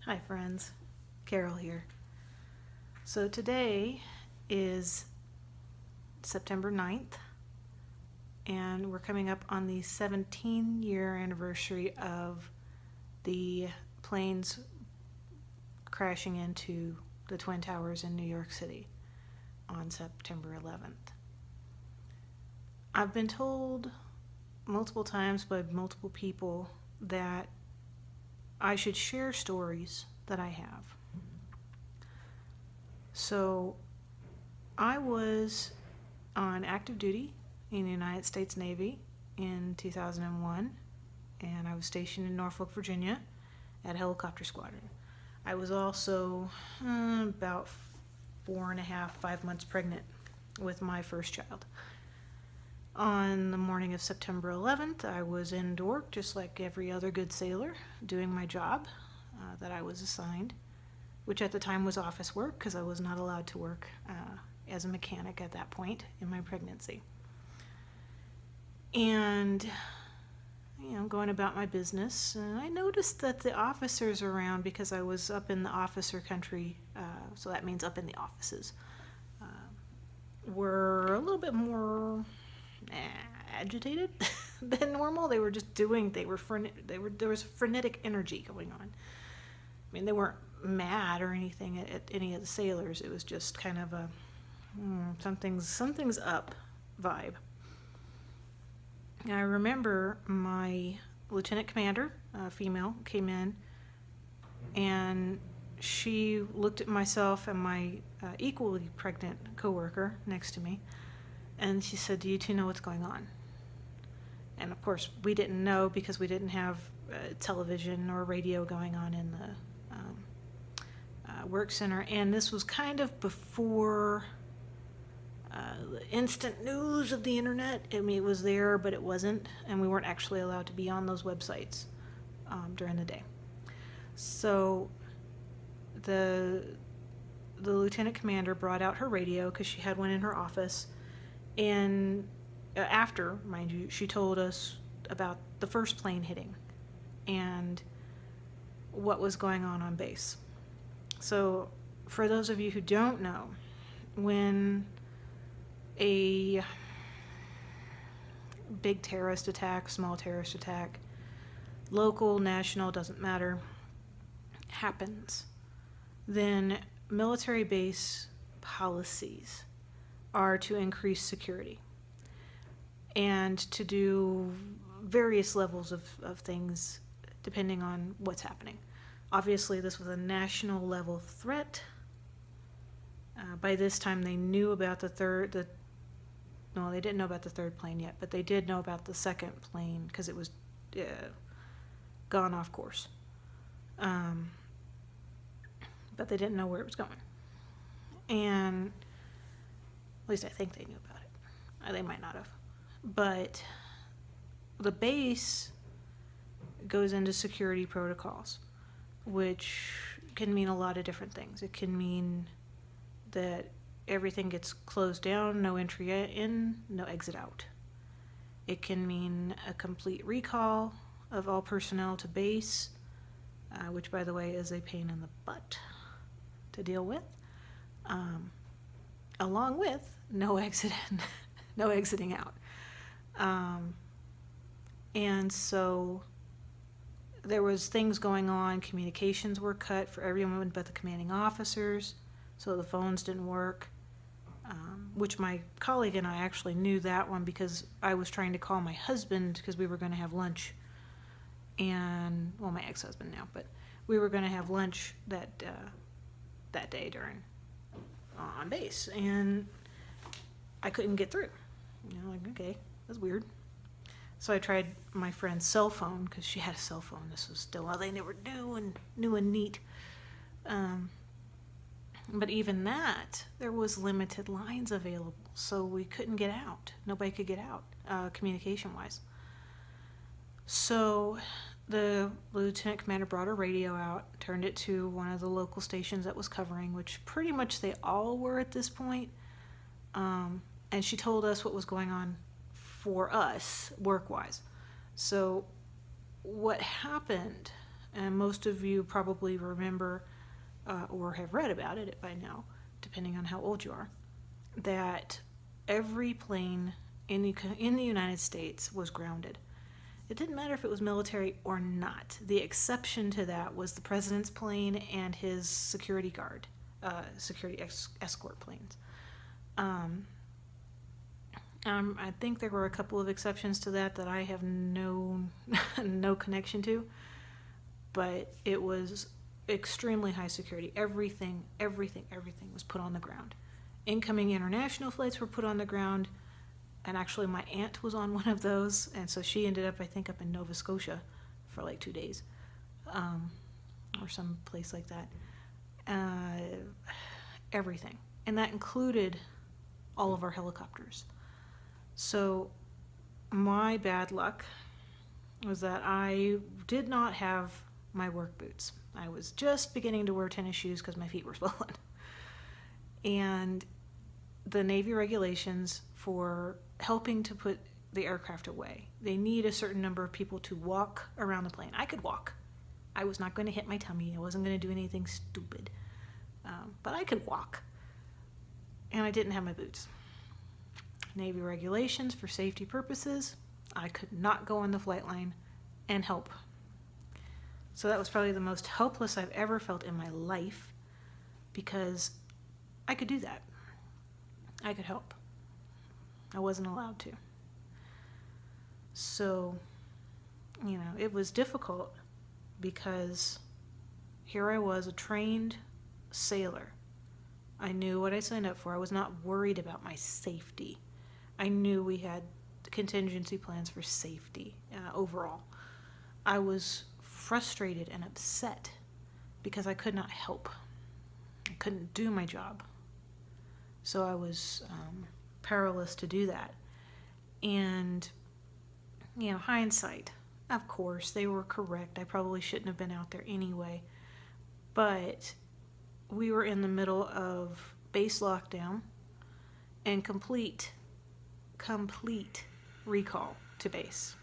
Hi friends, Carol here. So today is September 9th, and we're coming up on the 17-year anniversary of the planes crashing into the Twin Towers in New York City on September 11th. I've been told multiple times by multiple people that I should share stories that I have. So I was on active duty in the United States Navy in 2001, and I was stationed in Norfolk, Virginia at Helicopter Squadron. I was also about 4.5, 5 months pregnant with my first child. On the morning of September 11th, I was in Dork, just like every other good sailor, doing my job that I was assigned, which at the time was office work because I was not allowed to work as a mechanic at that point in my pregnancy. And, going about my business, I noticed that the officers around, because I was up in the officer country, so that means up in the offices, were a little bit more agitated than normal. They were just doing, there was frenetic energy going on. I mean, they weren't mad or anything at any of the sailors. It was just kind of a something's up vibe. I remember my lieutenant commander, female, came in, and she looked at myself and my equally pregnant coworker next to me, and she said, "Do you two know what's going on?" And of course, we didn't know because we didn't have television or radio going on in the work center. And this was kind of before the instant news of the internet. I mean, it was there, but it wasn't. And we weren't actually allowed to be on those websites during the day. So the lieutenant commander brought out her radio because she had one in her office. And after, mind you, she told us about the first plane hitting and what was going on base. So for those of you who don't know, when a big terrorist attack, small terrorist attack, local, national, doesn't matter, happens, then military base policies are to increase security and to do various levels of things depending on what's happening. Obviously, this was a national level threat. By this time, they knew about they didn't know about the third plane yet, but they did know about the second plane because it was gone off course. But they didn't know where it was going. And at least I think they knew about it. They might not have. But the base goes into security protocols, which can mean a lot of different things. It can mean that everything gets closed down, no entry in, no exit out. It can mean a complete recall of all personnel to base, which, by the way, is a pain in the butt to deal with, along with no exit in, no exiting out. And so there was things going on. Communications were cut for everyone but the commanding officers, so the phones didn't work, which my colleague and I actually knew that one because I was trying to call my husband because we were going to have lunch, and, well, my ex-husband now, but we were going to have lunch that day on base, and I couldn't get through. Okay, that's weird. So I tried my friend's cell phone because she had a cell phone. This was still all they were new and neat. But even that, there was limited lines available, so we couldn't get out. Nobody could get out, communication-wise. So the lieutenant commander brought her radio out, turned it to one of the local stations that was covering, which pretty much they all were at this point. And she told us what was going on for us, work-wise. So what happened and most of you probably remember or have read about it by now, depending on how old you are, that every plane in the United States was grounded. It didn't matter if it was military or not. The exception to that was the president's plane and his security guard, escort planes. I think there were a couple of exceptions to that I have no connection to, but it was extremely high security. Everything was put on the ground. Incoming international flights were put on the ground, and actually my aunt was on one of those, and so she ended up, I think, up in Nova Scotia for like 2 days, or some place like that. Everything, and that included all of our helicopters. So my bad luck was that I did not have my work boots. I was just beginning to wear tennis shoes because my feet were swollen. And the Navy regulations for helping to put the aircraft away, they need a certain number of people to walk around the plane. I could walk. I was not going to hit my tummy. I wasn't going to do anything stupid. But I could walk. And I didn't have my boots. Navy regulations for safety purposes, I could not go on the flight line and help. So that was probably the most helpless I've ever felt in my life, because I could do that. I could help. I wasn't allowed to. So, it was difficult because here I was, a trained sailor. I knew what I signed up for. I was not worried about my safety. I knew we had contingency plans for safety overall. I was frustrated and upset because I could not help. I couldn't do my job. So I was powerless to do that. And, hindsight, of course, they were correct. I probably shouldn't have been out there anyway. But we were in the middle of base lockdown and complete recall to base.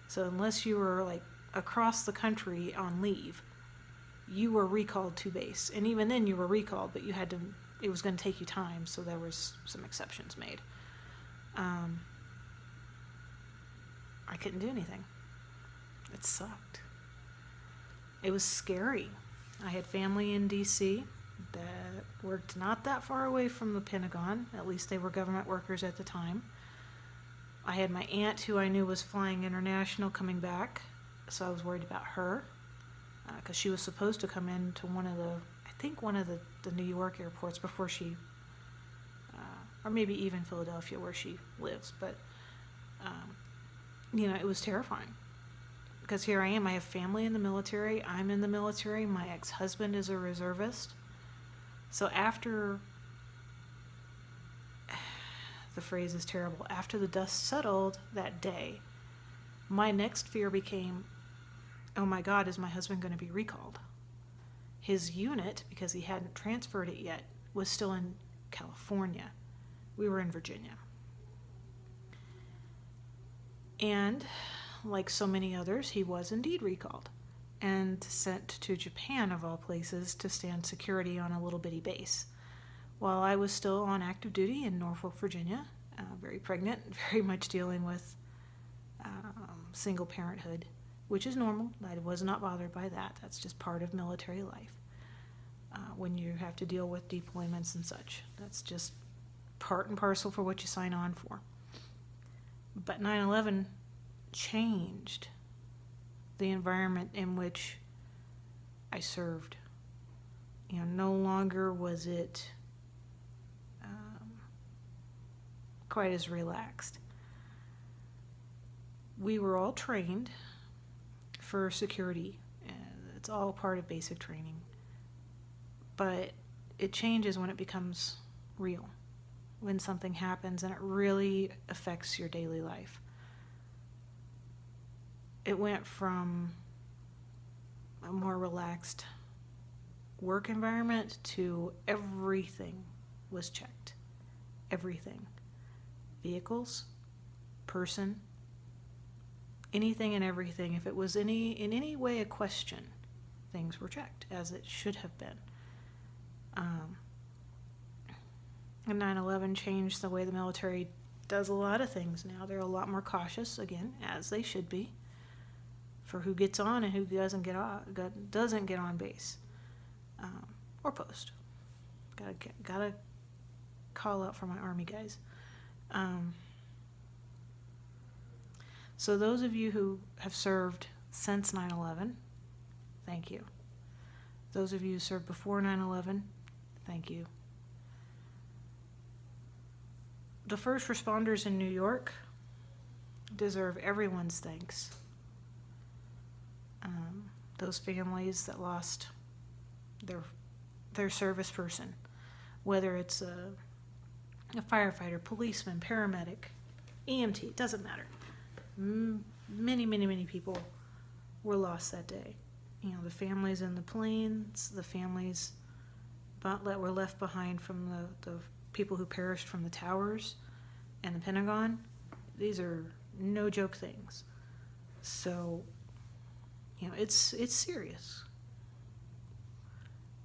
So unless you were like across the country on leave, you were recalled to base. And even then you were recalled, but it was going to take you time, so there was some exceptions made. I couldn't do anything. It sucked. It was scary. I had family in DC that worked not that far away from the Pentagon. At least they were government workers at the time. I had my aunt who I knew was flying international coming back, so I was worried about her because she was supposed to come in to one of the New York airports before she, or maybe even Philadelphia where she lives. But, it was terrifying because here I am. I have family in the military. I'm in the military. My ex-husband is a reservist. So after, the phrase is terrible, after the dust settled that day, my next fear became, oh my God, is my husband going to be recalled? His unit, because he hadn't transferred it yet, was still in California. We were in Virginia. And like so many others, he was indeed recalled and sent to Japan, of all places, to stand security on a little bitty base. While I was still on active duty in Norfolk, Virginia, very pregnant, very much dealing with single parenthood, which is normal. I was not bothered by that. That's just part of military life. When you have to deal with deployments and such, that's just part and parcel for what you sign on for. But 9/11 changed the environment in which I served. No longer was it quite as relaxed. We were all trained for security. It's all part of basic training. But it changes when it becomes real, when something happens and it really affects your daily life. It went from a more relaxed work environment to everything was checked. Everything. Vehicles, person, anything and everything. If it was in any way a question, things were checked, as it should have been. And 9/11 changed the way the military does a lot of things now. They're a lot more cautious, again, as they should be, for who gets on and who doesn't get on base or post. Gotta call out for my Army guys. So those of you who have served since 9/11, thank you. Those of you who served before 9/11, thank you. The first responders in New York deserve everyone's thanks. Those families that lost their service person, whether it's a firefighter, policeman, paramedic, EMT, it doesn't matter. Many, many, many people were lost that day. You know, the families in the planes, the families that were left behind from the people who perished from the towers and the Pentagon. These are no joke things. So, you know, it's serious.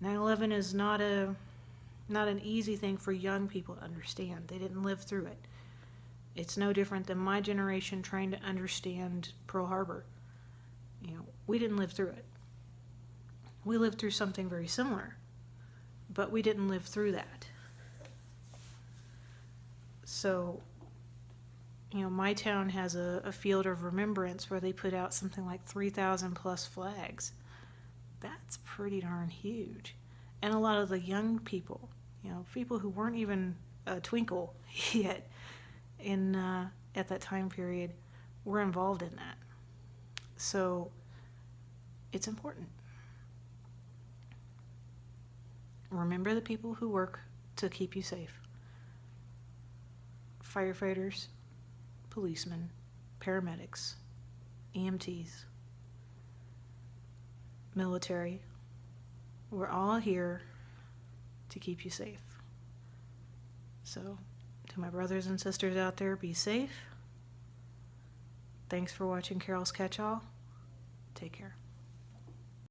9/11 is not an easy thing for young people to understand. They didn't live through it. It's no different than my generation trying to understand Pearl Harbor. You know, we didn't live through it. We lived through something very similar, but we didn't live through that. So, you know, my town has a field of remembrance where they put out something like 3,000 plus flags. That's pretty darn huge. And a lot of the young people, you know, people who weren't even a twinkle yet at that time period, were involved in that. So it's important. Remember the people who work to keep you safe. Firefighters, policemen, paramedics, EMTs, military. We're all here to keep you safe. So, to my brothers and sisters out there, be safe. Thanks for watching Carol's Catch-All. Take care.